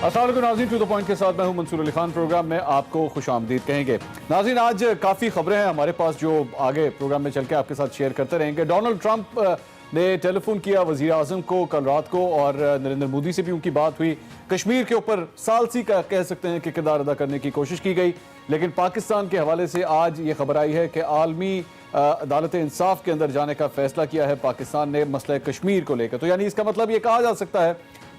अस्सलाम वालेकुम नाज़रीन, टू द पॉइंट के साथ मैं हूं मंसूर अली खान। प्रोग्राम में आपको खुशामदीद कहेंगे। नाज़रीन, आज काफ़ी खबरें हैं हमारे पास जो आगे प्रोग्राम में चल के आपके साथ शेयर करते रहेंगे। डोनाल्ड ट्रंप ने टेलीफोन किया वज़ीर आज़म को कल रात को और नरेंद्र मोदी से भी उनकी बात हुई। कश्मीर के ऊपर सालसी का कह सकते हैं कि किरदार अदा करने की कोशिश की गई, लेकिन पाकिस्तान के हवाले से आज ये खबर आई है कि आलमी अदालत इंसाफ के अंदर जाने का फैसला किया है पाकिस्तान ने मसला कश्मीर को लेकर। तो यानी इसका मतलब ये कहा जा सकता है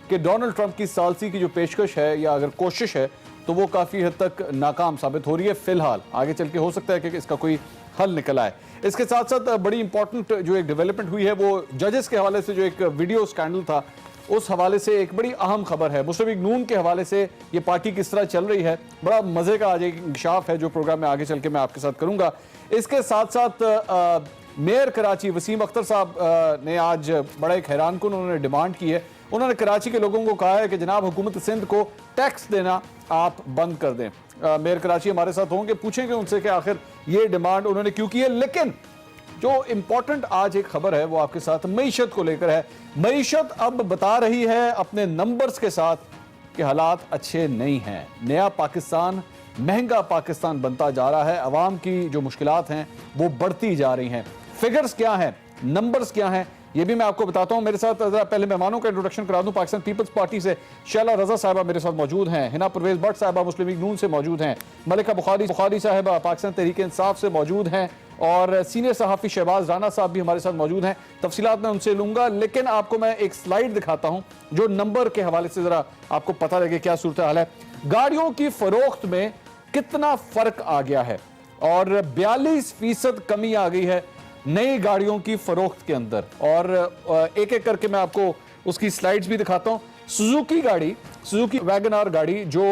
कि डोनाल्ड ट्रंप की सालसी की जो पेशकश है या अगर कोशिश है तो वो काफ़ी हद तक नाकाम साबित हो रही है। फिलहाल आगे चल के हो सकता है कि इसका कोई हल निकल आए। इसके साथ साथ बड़ी इंपॉर्टेंट जो एक डेवलपमेंट हुई है वो जजेस के हवाले से जो एक वीडियो स्कैंडल था उस हवाले से एक बड़ी अहम खबर है। मुस्लिम लीग नून के हवाले से ये पार्टी किस तरह चल रही है, बड़ा मज़े का आज एक इंकशाफ है जो प्रोग्राम में आगे चल के मैं आपके साथ करूँगा। इसके साथ साथ मेयर कराची वसीम अख्तर साहब ने आज बड़ा एक हैरान कुन उन्होंने डिमांड की है। उन्होंने कराची के लोगों को कहा है कि जनाब हुकूमत सिंध को टैक्स देना आप बंद कर दें। मेयर कराची हमारे साथ होंगे, पूछेंगे उनसे कि आखिर ये डिमांड उन्होंने क्यों की है। लेकिन जो इंपॉर्टेंट आज एक खबर है वो आपके साथ मईशत को लेकर है। मईशत अब बता रही है अपने नंबर्स के साथ कि हालात अच्छे नहीं हैं। नया पाकिस्तान, महंगा पाकिस्तान बनता जा रहा है। अवाम की जो मुश्किलात हैं वो बढ़ती जा रही हैं। फिगर्स क्या हैं, नंबर्स क्या हैं, ये भी मैं आपको बताता हूं। मेरे साथ जरा पहले मेहमानों का इंट्रोडक्शन करा दूं। पाकिस्तान पीपल्स पार्टी से शैला रजा साहिबा मेरे साथ मौजूद हैं, हिना परवेज भट्ट साहिबा मुस्लिम लीग नून से मौजूद हैं, मलिका बुखारी साहिबा पाकिस्तान तहरीक इंसाफ से मौजूद हैं और सीनियर सहाफ़ी शहबाज राना साहब भी हमारे साथ मौजूद हैं। तफसीलात मैं उनसे लूंगा, लेकिन आपको मैं एक स्लाइड दिखाता हूं जो नंबर के हवाले से जरा आपको पता लगे क्या सूरत हाल है। गाड़ियों की फरोख्त में कितना फर्क आ गया है और 42% कमी आ गई है नई गाड़ियों की फरोख्त के अंदर। और एक एक करके मैं आपको उसकी स्लाइड्स भी दिखाता हूं। सुजुकी गाड़ी, सुजुकी वैगन आर गाड़ी जो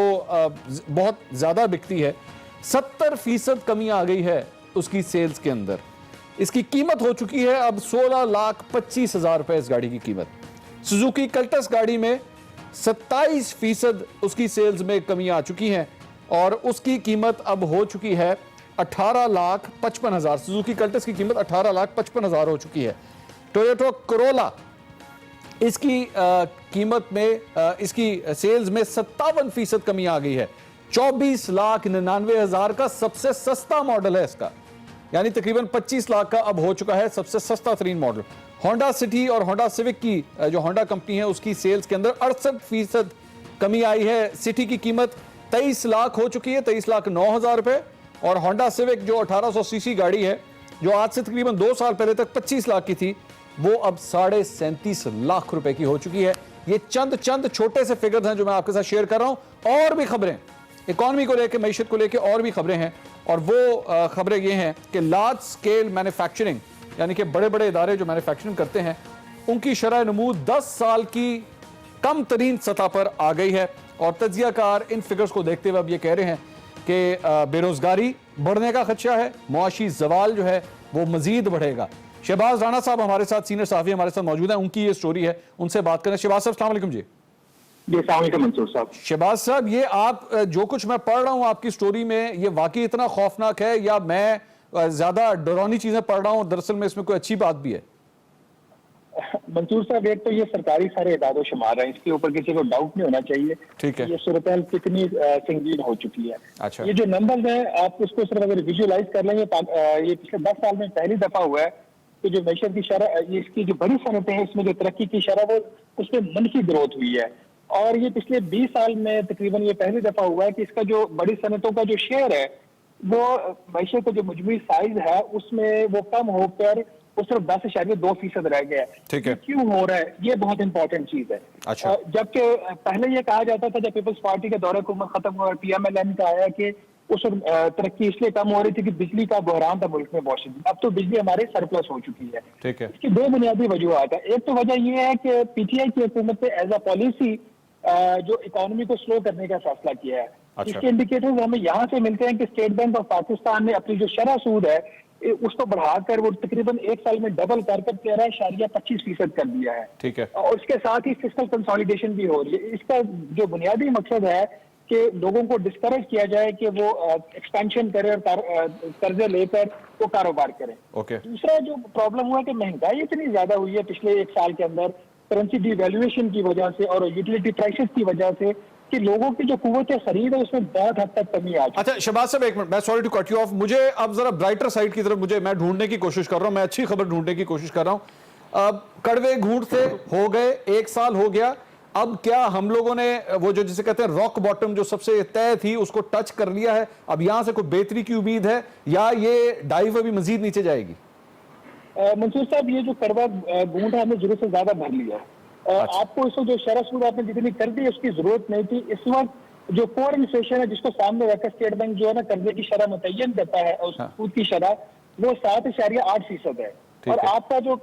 बहुत ज्यादा बिकती है, 70% कमी आ गई है उसकी सेल्स के अंदर। इसकी कीमत हो चुकी है अब 16,25,000 रुपए इस गाड़ी की कीमत। सुजुकी कल्टस गाड़ी में 27% उसकी सेल्स में कमी आ चुकी है और उसकी कीमत अब हो चुकी है 18,55,000। सुजुकी कल्टस की कीमत 18,55,000 हो चुकी है। टोयोटा कोरोला, इसकी कीमत में इसकी सेल्स में 57% कमी आ गई है। 24,99,000 का सबसे सस्ता मॉडल है इसका, यानी तकरीबन 25 लाख का अब हो चुका है सबसे सस्ता तरीन मॉडल। होंडा सिटी और होंडा सिविक की जो होंडा कंपनी है उसकी सेल्स के अंदर 68% कमी आई है। सिटी की कीमत 23 लाख हो चुकी है, 23,09,000 रुपए। और होंडा सिविक जो 1800 सीसी गाड़ी है जो आज से तकरीबन 2 साल पहले तक 25 लाख की थी, वो अब 37.5 लाख रुपए की हो चुकी है। ये चंद छोटे से फिगर्स हैं जो मैं आपके साथ शेयर कर रहा हूं। और भी खबरें इकॉनमी को लेकर, मईशत को लेकर और भी खबरें हैं और वो खबरें ये हैं कि लार्ज स्केल मैन्युफैक्चरिंग यानी कि बड़े बड़े इदारे जो मैन्युफैक्चरिंग करते हैं उनकी शरह नमूद 10 साल की कम तरीन सतह पर आ गई है। और तज्जियाकार इन फिगर्स को देखते हुए अब ये कह रहे हैं कि बेरोजगारी बढ़ने का खदशा है, मुआशी जवाल जो है वो मजीद बढ़ेगा। शहबाज राना साहब हमारे साथ सीनियर सहाफ़ी हमारे साथ मौजूद हैं, उनकी ये स्टोरी है, उनसे बात करें। शहबाज साहब अस्सलाम वालेकुम। जी मंसूर साहब। शहबाज साहब, ये आप जो कुछ मैं पढ़ रहा हूँ आपकी स्टोरी में, ये वाकई इतना खौफनाक है या मैं ज्यादा डरावनी चीजें पढ़ रहा हूँ, दरअसल में इसमें कोई अच्छी बात भी है? मंसूर साहब, एक तो ये सरकारी सारे इदारों शुमार है, इसके ऊपर किसी को डाउट नहीं होना चाहिए। ठीक है, ये सूरत कितनी संगीन हो चुकी है। अच्छा, ये जो नंबर है आप उसको सिर्फ अगर विजुअलाइज कर लेंगे, ये पिछले 10 साल में पहली दफा हुआ है कि जो मैशत की शरह, इसकी जो बड़ी सनतें हैं इसमें जो तरक्की की शरह वो उसमें मनफी ग्रोथ हुई है। और ये पिछले 20 साल में तकरीबन ये पहली दफा हुआ है कि इसका जो बड़ी सनतों का जो शेयर है वो मैशत का जो मजमूई साइज है उसमें वो कम होकर वो सिर्फ 10.2% रह गया है। ठीक है, क्यों हो रहा है? ये बहुत इंपॉर्टेंट चीज है। अच्छा, जबकि पहले ये कहा जाता था जब पीपल्स पार्टी के दौरे हुकूमत खत्म हुआ, PMLN का आया कि उस तरक्की इसलिए कम हो रही थी कि बिजली का बहरान था मुल्क में बहुत शदीद। अब तो बिजली हमारे सरप्लस हो चुकी है। ठीक है, इसकी 2 बुनियादी वजूहत है। एक तो वजह यह है कि PTI की हुकूमत ने एज अ पॉलिसी जो इकोनॉमी को स्लो करने का फैसला किया है। अच्छा, इसके इंडिकेटर्स हमें यहाँ से मिलते हैं कि स्टेट बैंक ऑफ पाकिस्तान ने अपनी जो शरह सूद है उसको बढ़ाकर वो तकरीबन 1 साल में डबल कर 13.25% कर दिया है। ठीक है, और उसके साथ ही फिस्कल कंसोलिडेशन भी हो रही है। इसका जो बुनियादी मकसद है कि लोगों को डिस्करेज किया जाए कि वो एक्सपेंशन करें और कर्जे लेकर वो कारोबार करें। ओके, दूसरा जो प्रॉब्लम हुआ कि महंगाई इतनी ज्यादा हुई है पिछले 1 साल के अंदर करेंसी डिवैल्यूएशन की वजह से और यूटिलिटी प्राइसेस की वजह से कि लोगों की जो कुव्वत खरीद है उसमें बहुत हद तक कमी आ चुकी है। अच्छा शहबाज साहब एक मिनट, मैं sorry to cut you off, मुझे अब जरा ब्राइटर साइड की तरफ मैं ढूंढने की कोशिश कर रहा हूं, मैं अच्छी खबर ढूंढने की कोशिश कर रहा हूं। अब कड़वे घूंट से हो गए 1 साल हो गया, अब क्या हम लोगों ने वो जो जिसे कहते हैं रॉक बॉटम जो सबसे तय थी उसको टच कर लिया है, अब यहां से कोई बेहतरी की उम्मीद है या ये डाइव अभी मजीद नीचे जाएगी? मंसूर साहब, ये जो कड़वा घूंट है हमने जरूरत से ज्यादा भर लिया है। अच्छा। आपको इस वक्त जो शरह सूद आपने जितनी कर दी उसकी जरूरत नहीं थी। इस वक्त जो कोर इन्फ्लेशन है जिसको सामने रखकर स्टेट बैंक जो है ना कर्जे की शरह मुतय्यन करता है और हाँ। सूद की शरह वो 7.8% है ठीक और है। आपका जो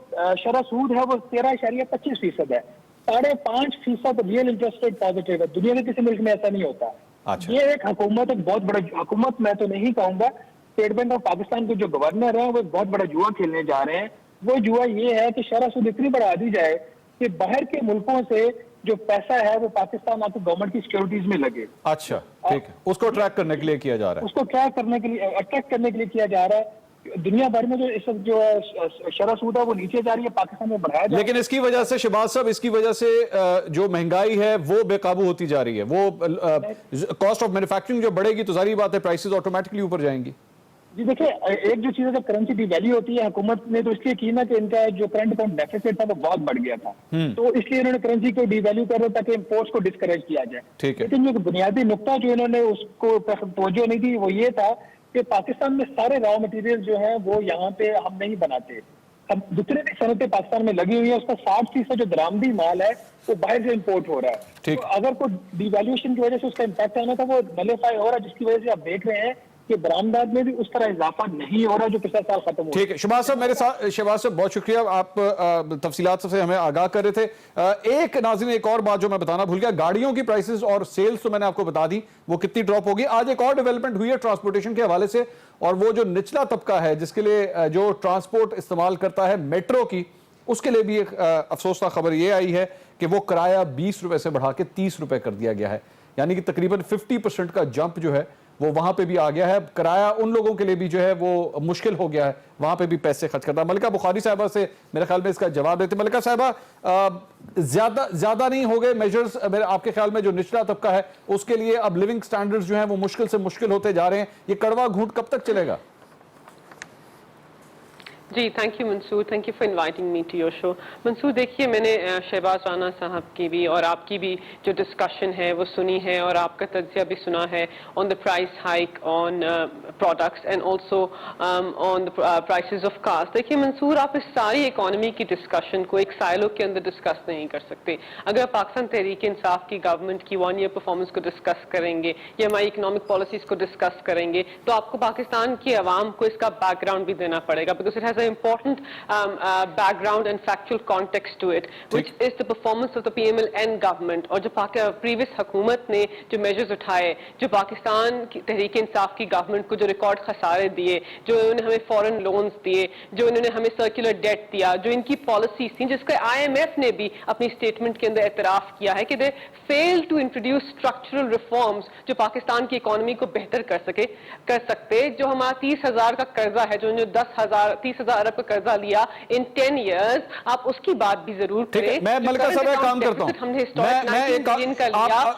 शरह सूद है वो 13.25% है। 5.5% रियल इंटरेस्ट रेट पॉजिटिव है। दुनिया के किसी मुल्क में ऐसा नहीं होता। अच्छा। ये एक हुकूमत, एक बहुत बड़ा हुकूमत मैं तो नहीं कहूंगा, स्टेट बैंक ऑफ पाकिस्तान के जो गवर्नर हैं वो एक बहुत बड़ा जुआ खेलने जा रहे हैं। वो जुआ ये है कि शरह सूद इतनी बढ़ा दी जाए कि बाहर के मुल्कों से जो पैसा है वो पाकिस्तान आके गवर्नमेंट की सिक्योरिटीज में लगे। अच्छा ठीक है, उसको ट्रैक करने के लिए किया जा रहा है। उसको ट्रैक करने के लिए, अट्रैक्ट करने के लिए किया जा रहा है। दुनिया भर में जो इस वक्त जो शरह सूद है वो नीचे जा रही है, पाकिस्तान में बढ़ाया जा रहा है। लेकिन इसकी वजह से शहबाज साहब, इसकी वजह से जो महंगाई है वो बेकाबू होती जा रही है, वो कॉस्ट ऑफ मैन्युफैक्चरिंग जो बढ़ेगी तो जारी बात है प्राइसेस ऑटोमेटिकली ऊपर जाएंगी। जी देखिए, एक जो चीज है जब करेंसी डिवैल्यू होती है, हुकूमत ने तो इसलिए की ना कि इनका जो करंट अकाउंट डेफिसिट था वो बहुत बढ़ गया था, तो इसलिए इन्होंने करेंसी को डिवैल्यू कर रहे ताकि इम्पोर्ट्स को डिस्करेज किया जाए। ठीक है। लेकिन जो बुनियादी नुक्ता जो इन्होंने उसको तवज्जो नहीं दी वो ये था कि पाकिस्तान में सारे रॉ मटेरियल जो है वो यहाँ पे हम नहीं बनाते। अब जितने भी सनतें पाकिस्तान में लगी हुई है उसका 60% जो दरामदी माल है वो बाहर से इम्पोर्ट हो रहा है। ठीक। तो अगर कोई डिवैल्यूएशन की वजह से उसका इम्पैक्ट आना था वो नलिफाई हो रहा है, जिसकी वजह से आप देख रहे हैं कि बरामदात में भी उस तरह इजाफा नहीं हो रहा जो पिछला साल खत्म हुआ। ठीक है शहबाज साहब, मेरे साथ शहबाज साहब बहुत शुक्रिया, आप तफसीलात से हमें आगाह कर रहे थे। एक नाज़रीन एक और बात जो मैं बताना भूल गया, गाड़ियों की प्राइसेस और सेल्स तो मैंने आपको बता दी वो कितनी ड्रॉप होगी। आज एक और डेवलपमेंट हुई है ट्रांसपोर्टेशन के हवाले से, और वो जो निचला तबका है जिसके लिए जो ट्रांसपोर्ट इस्तेमाल करता है मेट्रो की, उसके लिए भी एक अफसोसनाक खबर ये आई है कि वो किराया 20 रुपए से बढ़ा के 30 रुपए कर दिया गया है, यानी कि तकरीबन 50% का जंप जो है वो वहां पे भी आ गया है। किराया उन लोगों के लिए भी जो है वो मुश्किल हो गया है वहां पे भी पैसे खर्च करना। मलिका बुखारी साहबा से मेरे ख्याल में इसका जवाब देते। मलिका साहबा, ज्यादा नहीं हो गए मेजर्स मेरे आपके ख्याल में जो निचला तबका है उसके लिए अब लिविंग स्टैंडर्ड्स जो है वो मुश्किल से मुश्किल होते जा रहे हैं, ये कड़वा घूंट कब तक चलेगा? जी thank you Mansoor, thank you for inviting me to your show. Mansoor देखिए, मैंने शहबाज राना साहब की भी और आपकी भी जो डिस्कशन है वो सुनी है और आपका तज्जिया भी सुना है on the price hike on products and also on the prices of cars. देखिए मंसूर, आप इस सारी इकॉनमी की डिस्कशन को एक साइलो के अंदर डिस्कस नहीं कर सकते। अगर पाकिस्तान तहरीक इंसाफ की गवर्नमेंट की 1 ईयर परफॉर्मेंस को डिस्कस करेंगे या हमारी इकोनॉमिक पॉलिसीज को डिस्कस करेंगे तो आपको पाकिस्तान की आवाम को इसका बैकग्राउंड भी देना पड़ेगा, because it has important background and factual context to it, which is the performance of the PMLN government और जो previous हुकूमत ने जो measures उठाए, जो पाकिस्तान की तहरीक इंसाफ की गवर्नमेंट को जो रिकॉर्ड खसारे दिए, जो इन्होंने हमें फॉरेन लोन्स दिए, जो इन्होंने हमें सर्कुलर डेट दिया, जो इनकी पॉलिसीज थी जिसका IMF ने भी अपनी स्टेटमेंट के अंदर एतराफ किया है कि they fail to introduce structural reforms जो पाकिस्तान की इकोनॉमी को बेहतर कर सकते। जो हमारा 30,000 का कर्जा है, जो 30,000 अरब का कर्जा लिया इन 10 इयर्स, आप उसकी बात भी जरूर करें। मैं मलिका साहब एक काम करता हूं,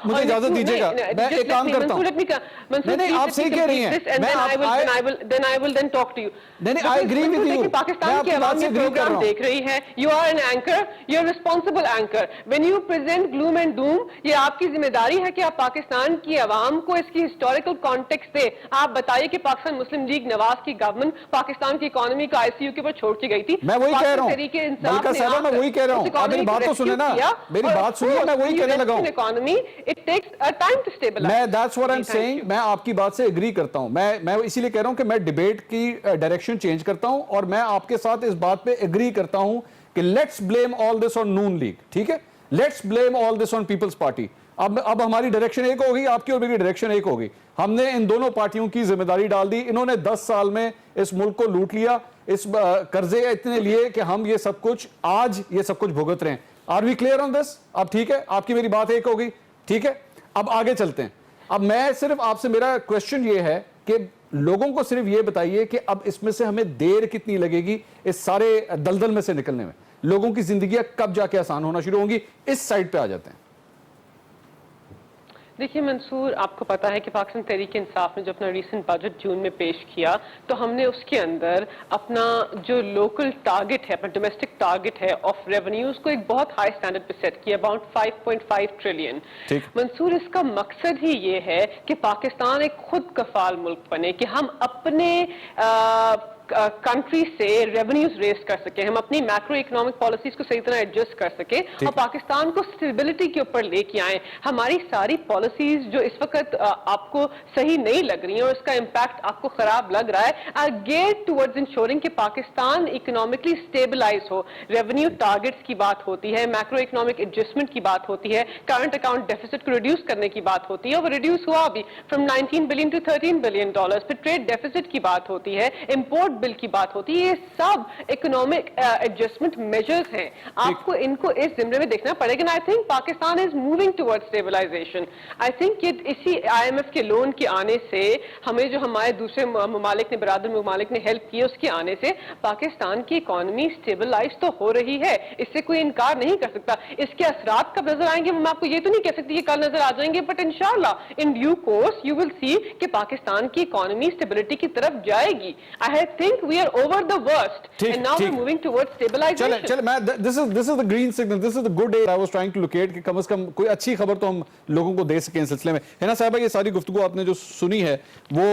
मुझे इजाजत दीजिएगा, मैं एक काम करता हूं। नहीं आप सही कह रही हैं, then I will talk to you. नहीं I agree with you, Pakistan की आवाम ये प्रोग्राम देख रही है, you are an anchor, you are responsible anchor. When you present gloom and doom, ये आपकी जिम्मेदारी है कि आप पाकिस्तान की आवाम को इसकी हिस्टोरिकल कॉन्टेक्स्ट दे। आप बताइए कि पाकिस्तान मुस्लिम लीग नवाज की गवर्नमेंट पाकिस्तान की इकोनॉमी को ICU के ऊपर छोड़ के गई थी। मैं वही कह रहा हूं मलिका साहब, मैं वही कह रहा हूं, आप मेरी बात तो सुने ना, मेरी बात सुनिए, मैं वही कहने लगा हूं। Economy it takes a time to stabilise. मैं that's what I am saying, मैं आपकी बात से एग्री करता हूं। मैं इसीलिए कह रहा हूं कि मैं डिबेट की डायरेक्शन चेंज करता हूं और मैं आपके साथ इस बात पे एग्री करता हूं कि let's blame all this on Noon league, ठीक है, let's blame all this on people's party. अब हमारी डायरेक्शन एक होगी, आपकी और मेरी डायरेक्शन एक होगी। हमने इन दोनों पार्टियों की जिम्मेदारी डाल दी, इन्होंने 10 साल में इस मुल्क को लूट लिया, इस कर्जे इतने लिए कि हम ये सब कुछ आज ये सब कुछ भुगत रहे हैं। Are we clear on this? अब ठीक है, आपकी मेरी बात एक होगी, ठीक है। अब आगे चलते हैं। अब मैं सिर्फ आपसे, मेरा क्वेश्चन ये है कि लोगों को सिर्फ ये बताइए कि अब इसमें से हमें देर कितनी लगेगी इस सारे दलदल में से निकलने में, लोगों की जिंदगियां कब जाके आसान होना शुरू होंगी? इस साइड पे आ जाते हैं। देखिए मंसूर, आपको पता है कि पाकिस्तान तहरीक इंसाफ ने जो अपना रीसेंट बजट जून में पेश किया, तो हमने उसके अंदर अपना जो लोकल टारगेट है, अपना डोमेस्टिक टारगेट है ऑफ रेवेन्यूज को एक बहुत हाई स्टैंडर्ड पे सेट किया, अबाउट 5.5 ट्रिलियन। मंसूर, इसका मकसद ही ये है कि पाकिस्तान एक खुद कफाल मुल्क बने, कि हम अपने कंट्री से रेवेन्यूज रेज कर सके, हम अपनी मैक्रो इकोनॉमिक पॉलिसीज को सही तरह एडजस्ट कर सके और पाकिस्तान को स्टेबिलिटी के ऊपर लेके आए। हमारी सारी पॉलिसीज जो इस वक्त आपको सही नहीं लग रही हैं और इसका इम्पैक्ट आपको खराब लग रहा है, आर गेट टुवर्ड्स इंश्योरिंग कि पाकिस्तान इकोनॉमिकली स्टेबलाइज हो। रेवेन्यू टारगेट्स की बात होती है, मैक्रो इकोनॉमिक एडजस्टमेंट की बात होती है, करंट अकाउंट डेफिसिट को रिड्यूस करने की बात होती है, और वो रिड्यूस हुआ भी from 19 billion to 13 billion dollars. फिर ट्रेड डेफिसिट की बात होती है, इंपोर्ट बिल की बात होती है। ये सब इकोनॉमिक एडजस्टमेंट मेजर्स हैं, आपको इनको इस जिम्मे में देखना पड़ेगा। I think Pakistan is moving towards stabilisation. I think कि इसी IMF के लोन के आने से हमें, जो हमारे दूसरे ममालिक ने, बरादर ममालिक ने हेल्प की, उसके आने से पाकिस्तान की इकोनॉमी स्टेबलाइज तो हो रही है, इससे कोई इनकार नहीं कर सकता। इसके असरात कब नजर आएंगे मैं आपको ये तो नहीं कह सकती कि कल नजर आ जाएंगे, बट इंशाल्लाह in due course you will see कि पाकिस्तान की इकोनॉमी स्टेबिलिटी की तरफ जाएगी। I think we are over the worst and now we are moving towards stabilisation. चले मैं this is the green signal, this is the good day I was trying to locate कि कम से कम कोई अच्छी खबर तो हम लोगों को दे सकें इस सिलसिले में। है ना साहिबा, ये सारी गुफ्तगू आपने जो सुनी है वो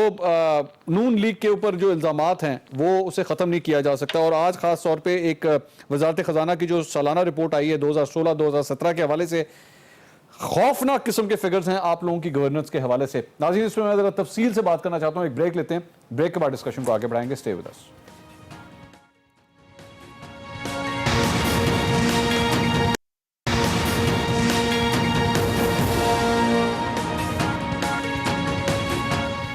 नून लीग के ऊपर जो इल्जामात हैं वो उसे खत्म नहीं किया जा सकता। और आज खास तौर पे एक वजारत खजाना की जो सालाना रिपोर्ट आई है 2016-2017 के हवाले से, खौफनाक किस्म के फिगर्स हैं आप लोगों की गवर्नेंस के हवाले से। नाज़रीन, इसमें मैं जरा तफसील से बात करना चाहता हूं, एक ब्रेक लेते हैं, ब्रेक के बाद डिस्कशन को आगे बढ़ाएंगे। Stay with us.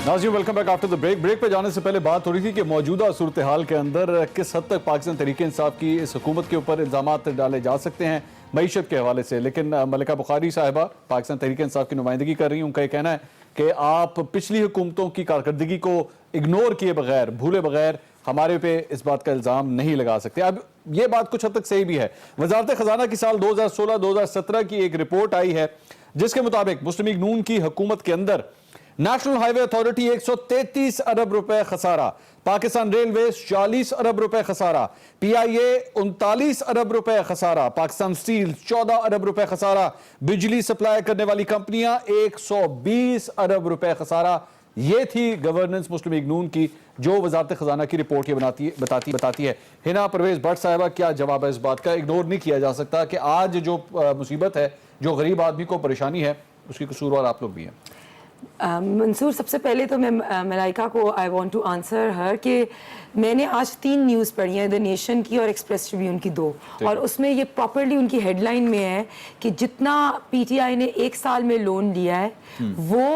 नाज़रीन, welcome back after the break. Break पे जाने से पहले बात हो रही थी कि मौजूदा सूरत हाल के अंदर किस हद तक पाकिस्तान तहरीक इंसाफ की इस हुकूमत के ऊपर इल्जामात डाले जा सकते हैं मईशत के हवाले से। लेकिन मलिका बुखारी साहिबा पाकिस्तान तहरीक इंसाफ की नुमाइंदगी कर रही हैं, उनका ये कहना है कि आप पिछली हुकूमतों की कारकर्दगी को इग्नोर किए बगैर, भूले बगैर हमारे पे इस बात का इल्ज़ाम नहीं लगा सकते। अब ये बात कुछ हद तक सही भी है। वजारत खजाना की साल 2016-2017 की एक रिपोर्ट आई है जिसके मुताबिक मुस्लिम लीग नून की हुकूमत के अंदर नेशनल हाईवे अथॉरिटी 133 अरब रुपए खसारा, पाकिस्तान रेलवे 40 अरब रुपए खसारा, PIA 39 अरब रुपए खसारा, पाकिस्तान स्टील 14 अरब रुपए खसारा, बिजली सप्लाई करने वाली कंपनियां 120 अरब रुपए खसारा। ये थी गवर्नेंस मुस्लिम लीग नून की जो वजारत खजाना की रिपोर्ट ये बताती है। हिना परवेज भट्ट साहिबा, क्या जवाब है इस बात का? इग्नोर नहीं किया जा सकता कि आज जो मुसीबत है, जो गरीब आदमी को परेशानी है, उसकी कसूरवार आप लोग भी हैं। मंसूर, सबसे पहले तो मैं मलाइका को आई वांट टू आंसर हर कि मैंने आज 3 न्यूज़ पढ़ी हैं, द नेशन की और एक्सप्रेस ट्रिब्यून की 2, और उसमें ये प्रॉपर्ली उनकी हेडलाइन में है कि जितना PTI ने 1 साल में लोन लिया है वो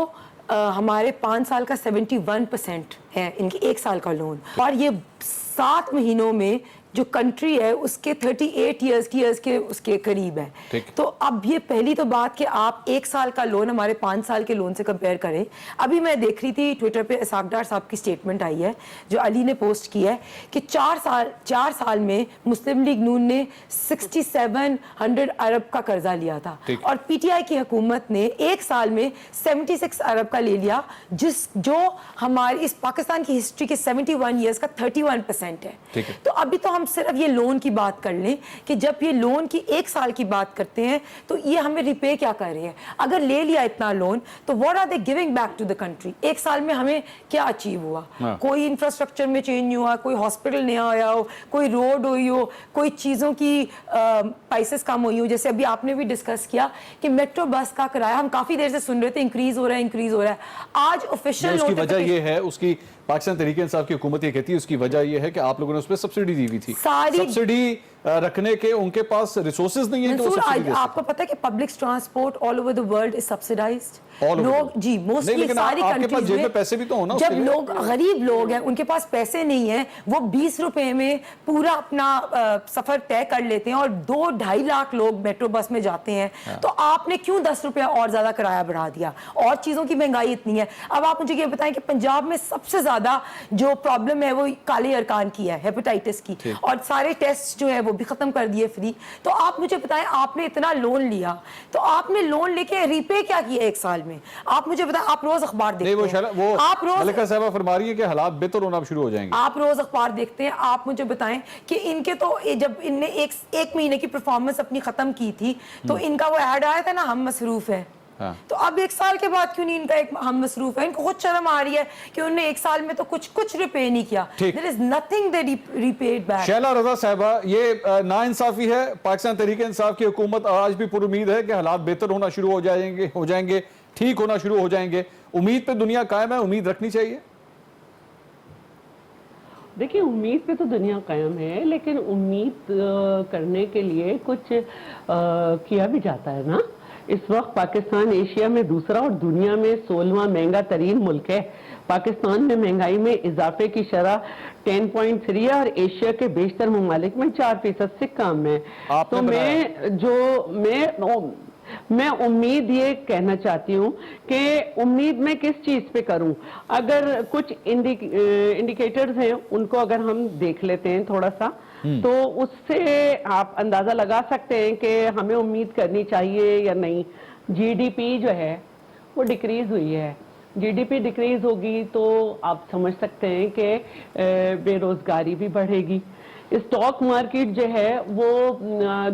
हमारे 5 साल का 71% है इनकी 1 साल का लोन, और ये 7 महीनों में जो कंट्री है उसके 38 ईयर्स के उसके करीब है। तो अब ये पहली तो बात कि आप 1 साल का लोन हमारे 5 साल के लोन से कंपेयर करें। अभी मैं देख रही थी ट्विटर पे इसाकडार साहब की स्टेटमेंट आई है जो अली ने पोस्ट की है कि 4 साल में मुस्लिम लीग नून ने 6700 अरब का कर्जा लिया था, और PTI की हुकूमत ने 1 साल में 76 अरब का ले लिया, जो हमारी इस पाकिस्तान की हिस्ट्री के 71 ईयर्स का 31% है। तो अभी तो हम सिर्फ ये लोन की बात कर लें कि जब ये लोन की 1 साल की बात करते हैं तो ये हमें रिपे क्या कर रहे हैं? अगर ले लिया इतना लोन तो what are they giving back to the country? 1 साल में हमें क्या अचीव हुआ? कोई इंफ्रास्ट्रक्चर में चेंज नहीं हुआ, कोई हॉस्पिटल नया आया हो, कोई रोड हुई हो, कोई चीज़ों की प्राइसेस कम हुई हो। जैसे अभी आपने भी डिस्कस किया कि मेट्रो बस का किराया हम काफ़ी देर से सुन रहे थे इंक्रीज हो रहा है। आज ऑफिशियल उसकी वजह ये है, उसकी पाकिस्तान तहरीक इंसाफ की हुकूमत ये कहती है उसकी वजह ये है कि आप लोगों ने उस पर सब्सिडी दी हुई थी। सब्सिडी रखने के उनके पास रिसोर्सेज नहीं है तो आपको पता है कि public transport all over the world is subsidised. लोग जी मोस्टली सारी कंट्रीज में पैसे भी तो हो ना, जब लोग गरीब लोग हैं उनके पास पैसे नहीं है, वो 20 रुपए में पूरा अपना सफर तय कर लेते हैं और 2-2.5 लाख लोग मेट्रो बस में जाते हैं। तो आपने क्यों 10 रुपया और ज्यादा किराया बढ़ा दिया? और चीजों की महंगाई इतनी है। अब आप मुझे ये बताएं कि पंजाब में सबसे ज्यादा जो प्रॉब्लम है वो काले अरकान की है, हेपेटाइटिस की, और सारे टेस्ट जो है वो भी खत्म कर दिए फ्री। तो आप मुझे बताएं, आपने इतना लोन लिया, तो आपने लोन लेके रीपे क्या किया 1 साल में? आप मुझे बताएं, आप रोज अखबार देखते हैं, वो आप रोज मलिका साहबा फरमा रही है कि हालात बेहतर होना शुरू हो जाएंगे। आप रोज अखबार देखते हैं, आप मुझे बताएं कि इनके तो जब इनने एक महीने की परफॉर्मेंस अपनी खत्म की थी तो इनका वो ऐड आया था ना, हम मसरूफ है। हाँ। तो अब 1 साल के बाद क्यों नहीं इनका एक हम मसरूफ है? इनको खुद शर्म आ रही है कि उन्होंने 1 साल में तो कुछ रिपे नहीं किया। There is nothing they repaid back. Shaila Raza साहबा, ये नाइंसाफी है। पाकिस्तान तहरीक इंसाफ की हुकूमत आज भी पुरुमीद है कि हालात बेहतर होना शुरू हो जाएंगे, ठीक होना शुरू हो जाएंगे। उम्मीद पे दुनिया कायम है, उम्मीद रखनी चाहिए। देखिए, उम्मीद पे तो दुनिया कायम है, लेकिन उम्मीद करने के लिए कुछ किया भी जाता है ना। इस वक्त पाकिस्तान एशिया में दूसरा और दुनिया में 16वां महंगा तरीन मुल्क है। पाकिस्तान में महंगाई में इजाफे की शरह 10.3 है और एशिया के बेशतर ममालिक में 4% से कम है। तो मैं उम्मीद ये कहना चाहती हूँ कि उम्मीद मैं किस चीज पे करूँ। अगर कुछ इंडिकेटर्स हैं, उनको अगर हम देख लेते हैं थोड़ा सा, तो उससे आप अंदाजा लगा सकते हैं कि हमें उम्मीद करनी चाहिए या नहीं। जीडीपी जो है वो डिक्रीज हुई है। जीडीपी डिक्रीज होगी तो आप समझ सकते हैं कि बेरोजगारी भी बढ़ेगी। स्टॉक मार्केट जो है वो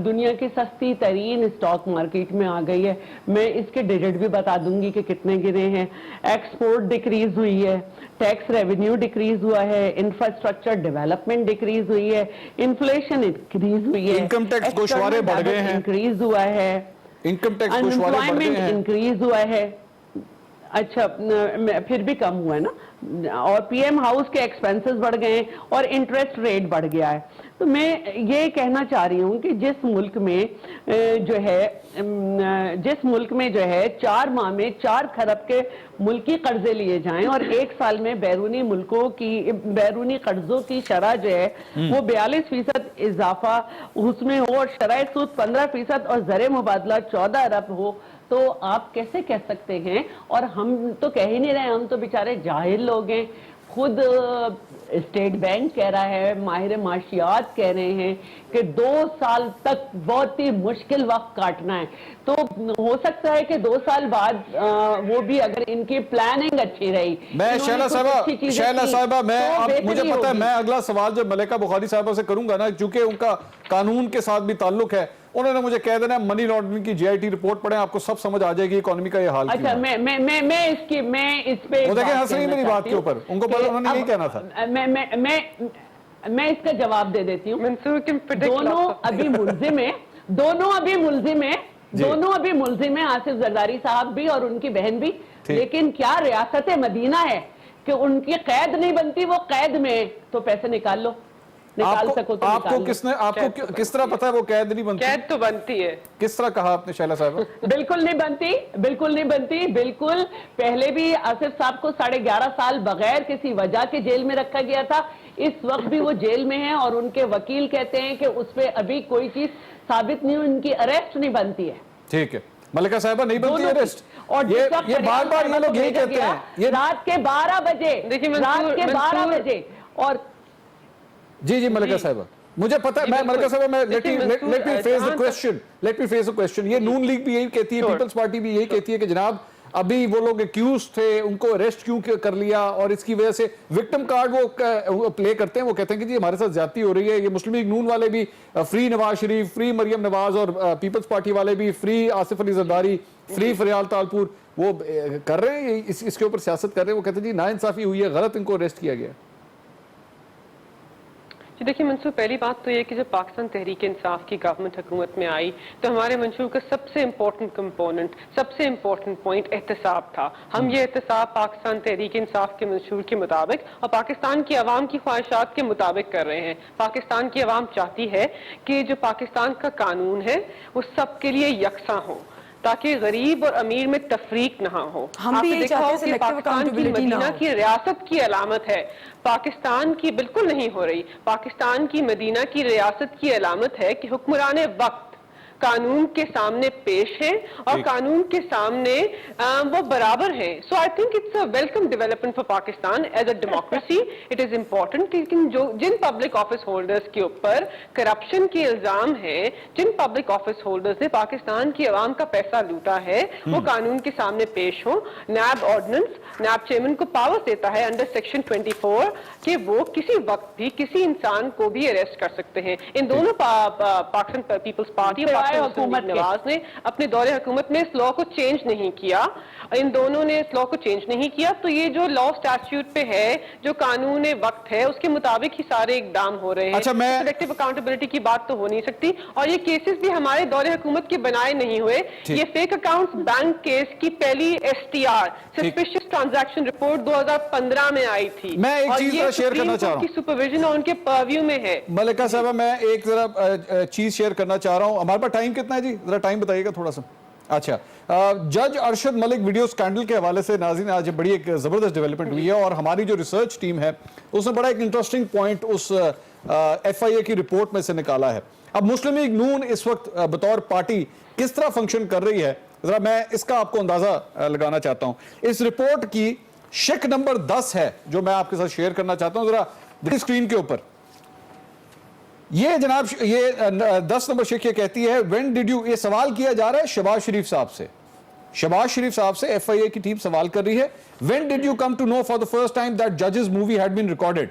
दुनिया की सस्ती तरीन स्टॉक मार्केट में आ गई है। मैं इसके डिजिट भी बता दूंगी कि कितने गिरे हैं। एक्सपोर्ट डिक्रीज हुई है, टैक्स रेवेन्यू डिक्रीज हुआ है, इंफ्रास्ट्रक्चर डेवलपमेंट डिक्रीज हुई है, इन्फ्लेशन इंक्रीज हुई है, इनकम टैक्स गोशवारे बढ़ गए हैं, इंक्रीज हुआ है, इनकम टैक्स गोशवारे बढ़ गए हैं, इंक्रीज हुआ है। अच्छा, फिर भी कम हुआ है ना। और पीएम हाउस के एक्सपेंसेस बढ़ गए हैं और इंटरेस्ट रेट बढ़ गया है। तो मैं ये कहना चाह रही हूँ कि जिस मुल्क में जो है 4 माह में 4 खरब के मुल्की कर्जे लिए जाएं और 1 साल में बैरूनी कर्जों की शरह जो है वो 42% इजाफा उसमें हो और शरह सूद 15% और ज़र मुबादला 14 अरब हो, तो आप कैसे कह सकते हैं? और हम तो कह ही नहीं रहे, हम तो बेचारे जाहिल लोग हैं। खुद स्टेट बैंक कह रहा है, माहिर माशियात कह रहे हैं कि 2 साल तक बहुत ही मुश्किल वक्त काटना है। तो हो सकता है कि 2 साल बाद वो भी, अगर इनकी प्लानिंग अच्छी रही। मैं शैला साहबा मुझे पता है, मैं अगला सवाल जब मलिका बुखारी साहबा से करूंगा ना, चूंकि उनका कानून के साथ भी ताल्लुक है, उन्होंने मुझे कह देना मनी लॉन्ड्रिंग की जीआईटी रिपोर्ट पढ़ें, आपको सब समझ आ जाएगी इकोनॉमी का ये हाल। अच्छा, मैं इस पे वो देखिए हंस रही मेरी बात के ऊपर, उनको पता, उन्होंने यही कहना था। मैं इसका जवाब दे देती हूँ। दोनों अभी मुल्जिम है, आसिफ जरदारी साहब भी और उनकी बहन भी। लेकिन क्या रियासत मदीना है कि उनकी कैद नहीं बनती? वो कैद में तो पैसे निकाल लो, आपको किस तरह पता है वो कैद नहीं बनती? कैद तो बनती है। किस तरह कहा आपने शैला साहब? बिल्कुल नहीं बनती। बिल्कुल पहले भी आसिफ साहब को 11.5 साल बगैर किसी वजह के जेल में रखा गया था। इस वक्त भी वो जेल में है और उनके वकील कहते हैं कि उस पर अभी कोई चीज साबित नहीं हुई, उनकी अरेस्ट नहीं बनती है। ठीक है मलिका साहबा, नहीं बनती अरेस्ट। और ये बार ये लोग यही कहते हैं, ये रात के 12 बजे और जी मलिका साहबा, मुझे पता है। मैं मलिका साहबा, मैं let me face the question. ये नून लीग भी यही कहती है, पीपल्स पार्टी भी यही कहती है कि जनाब अभी वो लोग एक्यूज थे, उनको अरेस्ट क्यों कर लिया, और इसकी वजह से विक्टिम कार्ड वो प्ले करते हैं। वो कहते हैं कि जी हमारे साथ ज्यादती हो रही है। ये मुस्लिम लीग नून वाले भी फ्री नवाज शरीफ, फ्री मरियम नवाज, और पीपल्स पार्टी वाले भी फ्री आसिफ अली जरदारी, फ्री फरियाल तालपुर, वो कर रहे हैं इसके ऊपर सियासत कर रहे हैं। वो कहते हैं जी नाइंसाफी हुई है, गलत इनको अरेस्ट किया गया। जी देखिए मंसूर, पहली बात तो ये कि जब पाकिस्तान तहरीक इंसाफ की गवर्नमेंट हुकूमत में आई तो हमारे मंशूर का सबसे इम्पोर्टेंट कंपोनेंट, सबसे इम्पोर्टेंट पॉइंट एहतसाब था। हम ये एहतसाब पाकिस्तान तहरीक इंसाफ के मंशूर के मुताबिक और पाकिस्तान की आवाम की ख्वाहिशात के मुताबिक कर रहे हैं। पाकिस्तान की आवाम चाहती है कि जो पाकिस्तान का कानून है वो सबके लिए यकसा हो, ताकि गरीब और अमीर में तफरीक ना हो। आपने देखा हो कि पाकिस्तान की मदीना की रियासत की अलामत है, पाकिस्तान की बिल्कुल नहीं हो रही। पाकिस्तान की मदीना की रियासत की अलामत है कि हुक्मरान वक्त कानून के सामने पेश हैं और कानून के सामने वो बराबर हैं। So I think it's a welcome development for Pakistan as a democracy. It is important, लेकिन जो जिन पब्लिक ऑफिस होल्डर्स के ऊपर करप्शन के इल्जाम है, जिन पब्लिक ऑफिस होल्डर्स ने पाकिस्तान की आवाम का पैसा लूटा है, वो कानून के सामने पेश हो। नैब ऑर्डिनेंस नैब चेयरमैन को पावर देता है अंडर सेक्शन 24 कि वो किसी वक्त भी किसी इंसान को भी अरेस्ट कर सकते हैं। इन दोनों पाकिस्तान पीपल्स पार्टी और पाकिस्तान नवाज ने अपने दौरे हुकूमत में इस लॉ को चेंज नहीं किया, इन दोनों ने इस लॉ को चेंज नहीं किया। तो ये जो लॉ स्टैट्यूट पे है, जो कानून वक्त है, उसके मुताबिक ही सारे इकदाम हो रहे हैं। अच्छा, मैं कलेक्टिव अकाउंटेबिलिटी की बात तो हो नहीं सकती। और ये केसेस भी हमारे दौरे हुकूमत के बनाए नहीं हुए। ये फेक अकाउंट्स बैंक केस की पहली STR सस्पिशियस ट्रांजैक्शन रिपोर्ट 2015 में आई थी। मैं एक चीज शेयर करना चाह रहा हूँ, सुपरविजन और उनके परव्यू में है। मलिका साहबा, मैं एक जरा चीज शेयर करना चाह रहा हूँ। हमारे पास टाइम कितना है जी, जरा टाइम बताइएगा थोड़ा सा। अच्छा, जज अरशद मलिक वीडियो स्कैंडल के हवाले से नाज़रीन आज बड़ी एक जबरदस्त डेवलपमेंट हुई है और हमारी जो रिसर्च टीम है उसने बड़ा एक इंटरेस्टिंग पॉइंट उस FIA की रिपोर्ट में से निकाला है। अब मुस्लिम लीग नून इस वक्त बतौर पार्टी किस तरह फंक्शन कर रही है, जरा मैं इसका आपको अंदाजा लगाना चाहता हूं। इस रिपोर्ट की शिक नंबर 10 है जो मैं आपके साथ शेयर करना चाहता हूं, जरा देखिए स्क्रीन के ऊपर। ये जनाब, ये 10 नंबर शिक ये कहती है, व्हेन डिड यू, ये सवाल किया जा रहा है शहबाज शरीफ साहब से। शहबाज शरीफ साहब से FIA की टीम सवाल कर रही है, when did you come to know for the first time that जजेस मूवी हैड बीन रिकॉर्डेड।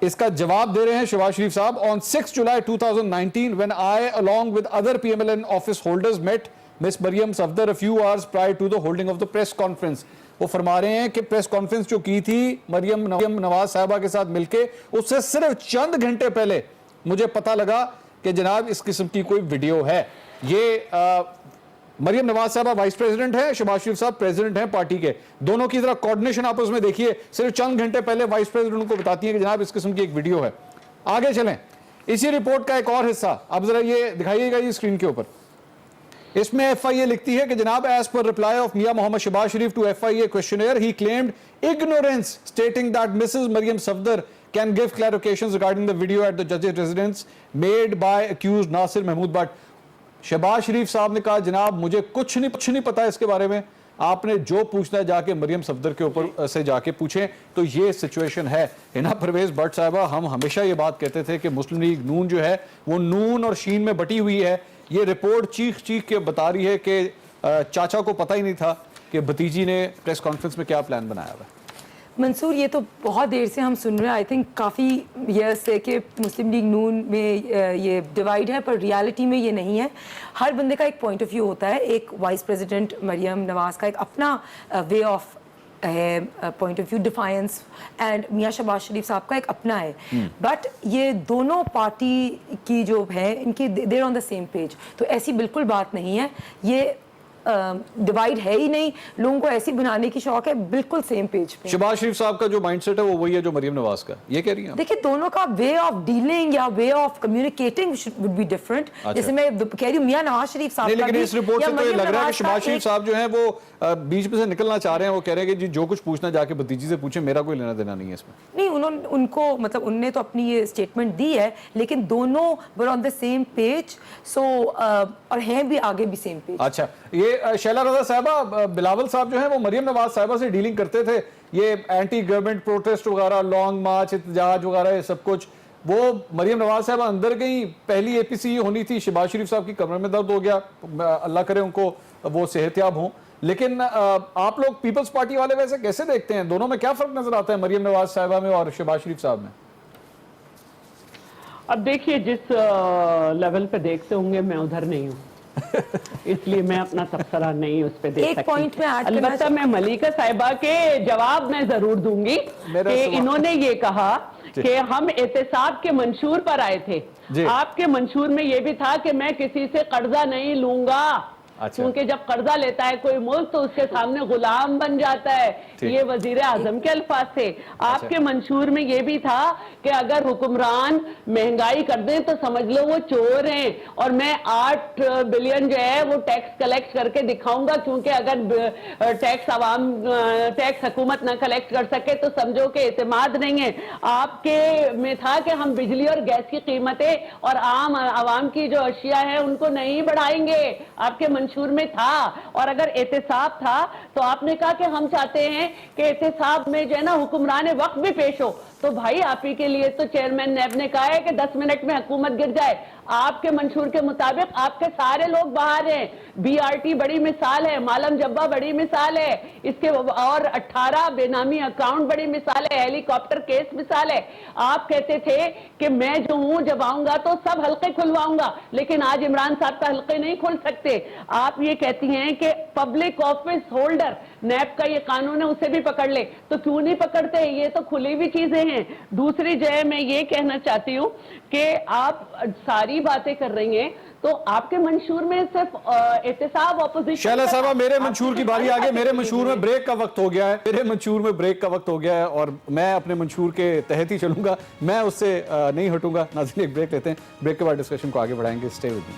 इसका जवाब दे रहे हैं शहबाज शरीफ साहब, on 6 July 2019 when I along with other PMLN office holders met miss Maryam Safdar a few hours prior to the holding of the press conference. वो फरमा रहे हैं कि प्रेस कॉन्फ्रेंस जो की थी मरियम नवाज साहबा के साथ मिलके, उससे सिर्फ चंद घंटे पहले मुझे पता लगा कि जनाब इस किस्म की कोई वीडियो है। ये मरियम नवाज साहबा वाइस प्रेसिडेंट है, शहबाज शरीफ साहब प्रेसिडेंट हैं पार्टी के। दोनों की जरा कोऑर्डिनेशन आपस में देखिए। सिर्फ चंद घंटे पहले वाइस प्रेसिडेंट को बताती है कि जनाब इस किस्म की एक वीडियो है। आगे चलें, इसी रिपोर्ट का एक और हिस्सा अब जरा ये दिखाइएगा ये स्क्रीन के ऊपर। इसमें FIA लिखती है कि जनाब, एज पर रिप्लाई ऑफ मियां Mohammad Shahbaz Sharif to FIA questionnaire, he claimed ignorance stating that Mrs Maryam Safdar can give clarifications regarding the video at the judge's residence made by accused Nasir Mahmood Bhatt. Shahbaz Sharif साहब ने कहा, जनाब मुझे कुछ नहीं पता इसके बारे में, आपने जो पूछना है जाके मरियम सफदर के ऊपर से जाके पूछें। तो ये सिचुएशन है। हिना परवेज भट्ट साहबा, हम हमेशा ये बात कहते थे कि मुस्लिम लीग नून जो है वो नून और शीन में बटी हुई है। ये रिपोर्ट चीख के बता रही है कि चाचा को पता ही नहीं था कि भतीजी ने प्रेस कॉन्फ्रेंस में क्या प्लान बनाया हुआ है। मंसूर, ये तो बहुत देर से हम सुन रहे हैं, आई थिंक काफ़ी ईयर्स से कि मुस्लिम लीग नून में ये डिवाइड है, पर रियलिटी में ये नहीं है। हर बंदे का एक पॉइंट ऑफ व्यू होता है। एक वाइस प्रेसिडेंट मरियम नवाज का एक अपना वे ऑफ है, point of view, defiance, and मियां शहबाज शरीफ साहब का एक अपना है। बट ये दोनों पार्टी की जो है इनकी देर ऑन द सेम पेज, तो ऐसी बिल्कुल बात नहीं है। ये डिवाइड है ही नहीं, लोगों को ऐसी बनाने की शौक है, बिल्कुल सेम पेज पे। शहबाज शरीफ साहब का जो माइंडसेट है वो वही है जो मरियम नवाज का, ये कह रही हैं? देखिए, दोनों का वे ऑफ डीलिंग या way of communicating would be different. जैसे मैं कह रही हूँ मियां नवाज शरीफ साहब का, लेकिन इस रिपोर्ट से तो ये लग रहा है कि शहबाज शरीफ साहब जो हैं वो बीच में से निकलना चाह रहे हैं। वो कह रहे हैं कि जी जो कुछ पूछना जाके भतीजी से पूछे, मेरा कोई लेना देना नहीं है इसमें। नहीं, उनको मतलब उनने तो अपनी ये स्टेटमेंट दी है, लेकिन दोनों were on the same page. So और हैं भी आगे भी सेम पेज। अच्छा, ये शैला रजा साहबा, बिलावल साहब जो है वो मरियम नवाज साहबा से डीलिंग करते थे, ये एंटी गवर्नमेंट प्रोटेस्ट वगैरह, लॉन्ग मार्च, एहतजाज वगैरह, ये सब कुछ वो मरियम नवाज साहबा अंदर गई। पहली APC होनी थी, शहबाज शरीफ साहब की कमर में दर्द हो गया, अल्लाह करे उनको वो सेहतयाब हों। लेकिन आप लोग पीपल्स पार्टी वाले वैसे कैसे देखते हैं, दोनों में क्या फर्क नजर आता है मरियम नवाज साहबा में और शहबाज शरीफ साहब में? अब देखिए, जिस लेवल पे देखते होंगे मैं उधर नहीं हूँ इसलिए मैं अपना तबसरा नहीं उस पे दे सकती। पॉइंट में अलबत्ता मैं मलिका साहिबा के जवाब में जरूर दूंगी कि इन्होंने ये कहा कि हम एहतसाब के मंशूर पर आए थे। आपके मंशूर में ये भी था कि मैं किसी से कर्जा नहीं लूंगा। अच्छा। क्योंकि जब कर्जा लेता है कोई मुल्क तो उसके सामने गुलाम बन जाता है। ये वजीर आजम के अल्फाज थे। आपके मंशूर में ये भी था कि अगर हुक्मरान महंगाई कर दें तो समझ लो वो चोर हैं, और मैं 8 बिलियन जो है वो टैक्स कलेक्ट करके दिखाऊंगा, क्योंकि अगर टैक्स हुकूमत ना कलेक्ट कर सके तो समझो कि एतमाद नहीं है। आपके में था कि हम बिजली और गैस की कीमतें और आम आवाम की जो अशिया है उनको नहीं बढ़ाएंगे, आपके मंशूर में था। और अगर एहतिसाब था तो आपने कहा कि हम चाहते हैं कि एहतिसाब में जो है ना हुक्मरान वक्त भी पेश हो। तो भाई आप ही के लिए तो चेयरमैन नैब ने कहा है कि 10 मिनट में हुकूमत गिर जाए। आपके मंशूर के मुताबिक आपके सारे लोग बाहर हैं। बीआरटी बड़ी मिसाल है, मालम जब्बा बड़ी मिसाल है, इसके और 18 बेनामी अकाउंट बड़ी मिसाल है, हेलीकॉप्टर केस मिसाल है। आप कहते थे कि मैं जो हूं जब आऊंगा तो सब हल्के खुलवाऊंगा, लेकिन आज इमरान साहब का हल्के नहीं खुल सकते। आप ये कहती हैं कि पब्लिक ऑफिस होल्डर नैब का ये कानून है उसे भी पकड़ ले, तो क्यों नहीं पकड़ते? ये तो खुली हुई चीजें हैं। दूसरी जगह मैं ये कहना चाहती हूं कि आप सारी बातें कर रही हैं तो आपके मंशूर में सिर्फ एहतिसाब ऑपोजिशन। शैला साहबा, मेरे मंशूर की बारी आ गई। मेरे मंशूर में ब्रेक का वक्त हो गया है, मेरे मंशूर में ब्रेक का वक्त हो गया है और मैं अपने मंशूर के तहत ही चलूंगा, मैं उससे नहीं हटूंगा। नाज़रीन, एक ब्रेक लेते हैं, ब्रेक के बाद डिस्कशन को आगे बढ़ाएंगे। Stay with me.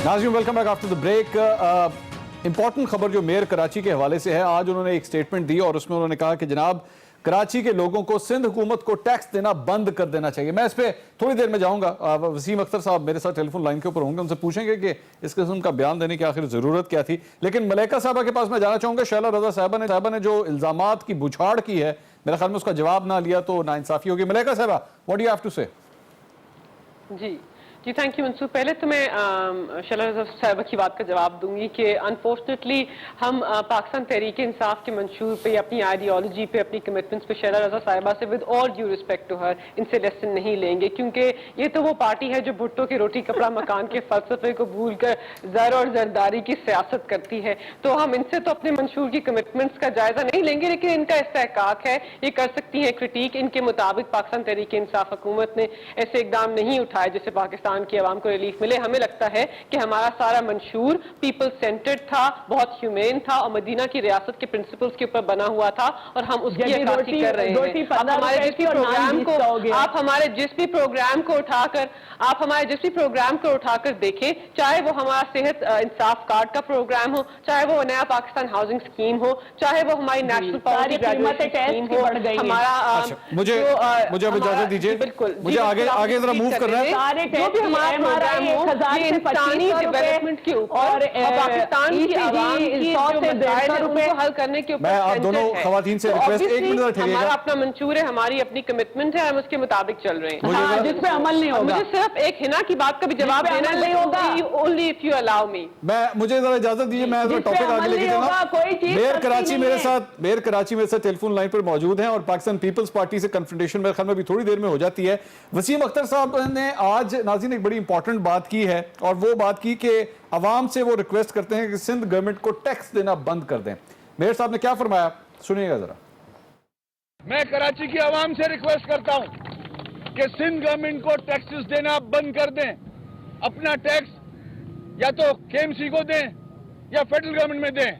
नाज़रीन, welcome back after the break. Important खबर जो मेयर कराची के हवाले से है, आज उन्होंने एक स्टेटमेंट दी और उसमें उन्होंने कहा कि जनाब कराची के लोगों को सिंध हुकूमत को टैक्स देना बंद कर देना चाहिए। मैं इस पर थोड़ी देर में जाऊंगा। वसीम अख्तर साहब मेरे साथ टेलीफोन लाइन के ऊपर होंगे, उनसे पूछेंगे कि इस किस्म का बयान देने की आखिर जरूरत क्या थी। लेकिन मलाइका साहबा के पास मैं जाना चाहूंगा। शैला रजा साहबा ने जो इल्जामात की बुछाड़ की है, मेरे ख्याल में उसका जवाब ना लिया तो नाइंसाफी होगी। मलाइका साहबा, what do you have to say? जी थैंक यू मंसूर। पहले तो मैं शैला रज़ा साहिबा की बात का जवाब दूंगी कि अनफॉर्चुनेटली हम पाकिस्तान तहरीक इंसाफ के मंशूर पे, अपनी आइडियोलॉजी पे, अपनी कमिटमेंट्स पे शैला रज़ा साहिबा से with all due respect to her इनसे लेसन नहीं लेंगे, क्योंकि ये तो वो पार्टी है जो भुट्टो के रोटी कपड़ा मकान के फलसफे को भूल कर जर और जरदारी की सियासत करती है। तो हम इनसे तो अपने मंशूर की कमिटमेंट्स का जायजा नहीं लेंगे, लेकिन इनका इस्तेहकाक है, ये कर सकती है क्रिटिक। इनके मुताबिक पाकिस्तान तहरीक इंसाफ हुकूमत ने ऐसे इकदाम नहीं उठाए जिससे पाकिस्तान की आवाम को रिलीफ मिले। हमें लगता है कि हमारा सारा मंशूर पीपल सेंटर्ड था, बहुत ह्यूमेन था और मदीना की रियासत के प्रिंसिपल्स के ऊपर बना हुआ था और हम उसकी अक्कासी कर रहे हैं। आप हमारे जिस भी प्रोग्राम को उठाकर देखें, चाहे वो हमारा सेहत इंसाफ कार्ड का प्रोग्राम हो, चाहे वो नया पाकिस्तान हाउसिंग स्कीम हो, चाहे वो हमारी नेशनल पॉलिसी ग्रेजुएट स्कीम हो, हमारा मुझे अब इजाजत दीजिए, बिल्कुल मुझे आगे जरा मूव करना है। हमारा प्रोग्राम हो ये इंसानी डेवलपमेंट के ऊपर और पाकिस्तान की आवाम की जो मसाइल हैं उनको हल करने के ऊपर। मैं आप दोनों खवातीन से रिक्वेस्ट, एक मिनट ठहरिएगा। हमारा अपना मंशूर है, हमारी अपनी कमिटमेंट है, हम उसके मुताबिक चल रहे हैं, जिस पे अमल नहीं होगा। मुझे सिर्फ एक हिना की बात का भी जवाब देना नहीं होगा, only if you allow me. मुझे जरा इजाजत दीजिए, मैं जरा टॉपिक आगे लेके चलूं। मेयर कराची मेरे साथ टेलीफोन लाइन पर मौजूद हैं और पाकिस्तान पीपल्स पार्टी से कन्फ्रंटेशन मेरे ख्याल में भी थोड़ी देर में हो जाती है। वसीम अख्तर साहब ने आज नाज़रीन एक बड़ी इंपॉर्टेंट बात की है और वो बात की कि अवाम से वो रिक्वेस्ट करते हैं कि सिंध गवर्नमेंट को टैक्स देना बंद कर दें। मेयर साहब ने क्या फरमाया, सुनिएगा जरा। मैं कराची की आवाम से रिक्वेस्ट करता हूं कि सिंध गवर्नमेंट को टैक्सेस देना बंद कर दें। अपना टैक्स या तो केएमसी को दें या फेडरल गवर्नमेंट में दें।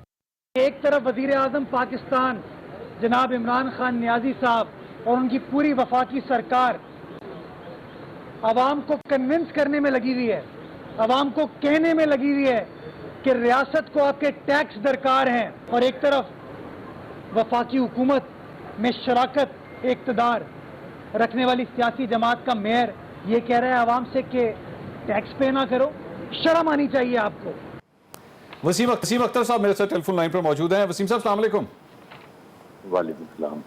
एक तरफ वजीर आजम पाकिस्तान जनाब इमरान खान नियाजी साहब और उनकी पूरी वफाकी सरकार आवाम को कन्विंस करने में लगी हुई है, आवाम को कहने में लगी हुई है कि रियासत को आपके टैक्स दरकार हैं, और एक तरफ वफाकी हुकूमत में शराकत इक़्तिदार रखने वाली सियासी जमात का मेयर ये कह रहा है आवाम से कि टैक्स पे ना करो। शर्म आनी चाहिए आपको। वसीम अख्तर साहब मेरे साथ टेलीफोन लाइन पर मौजूद हैं। वसीम साहब, अस्सलाम वालेकुम। वालेकुम सलाम।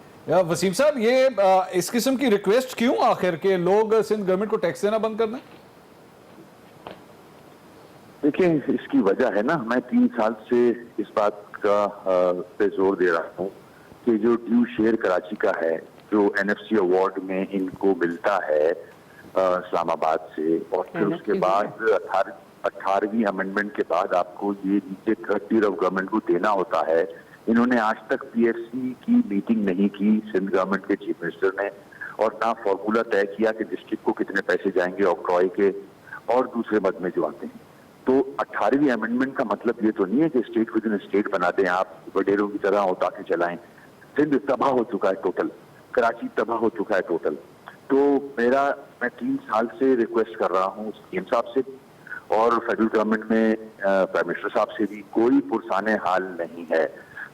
वसीम साहब, ये इस किस्म की रिक्वेस्ट क्यों आखिर के लोग सिंध गवर्नमेंट को टैक्स देना बंद कर दें? देखिए, इसकी वजह है ना, मैं 3 साल से इस बात का पे जोर दे रहा हूँ कि जो ड्यू शेयर कराची का है, जो NFC अवार्ड में इनको मिलता है इस्लामाबाद से, और फिर उसके बाद 18वीं अमेंडमेंट के बाद आपको ये नीचे थर्ड टियर ऑफ गवर्नमेंट को देना होता है, इन्होंने आज तक पीएससी की मीटिंग नहीं की सिंध गवर्नमेंट के चीफ मिनिस्टर ने, और ना फॉर्मूला तय किया कि डिस्ट्रिक्ट को कितने पैसे जाएंगे ऑक्ट्रॉय के और दूसरे मद में जो आते हैं। तो 18वीं अमेंडमेंट का मतलब ये तो नहीं है कि स्टेट विद इन स्टेट बना दें, आप वडेरों की तरह उठा के चलाएं। सिंध तबाह हो चुका है टोटल, कराची तबाह हो चुका है टोटल। तो मैं 3 साल से रिक्वेस्ट कर रहा हूँ सीएम साहब से और फेडरल गवर्नमेंट में प्राइम मिनिस्टर साहब से भी, कोई पुरसाने हाल नहीं है।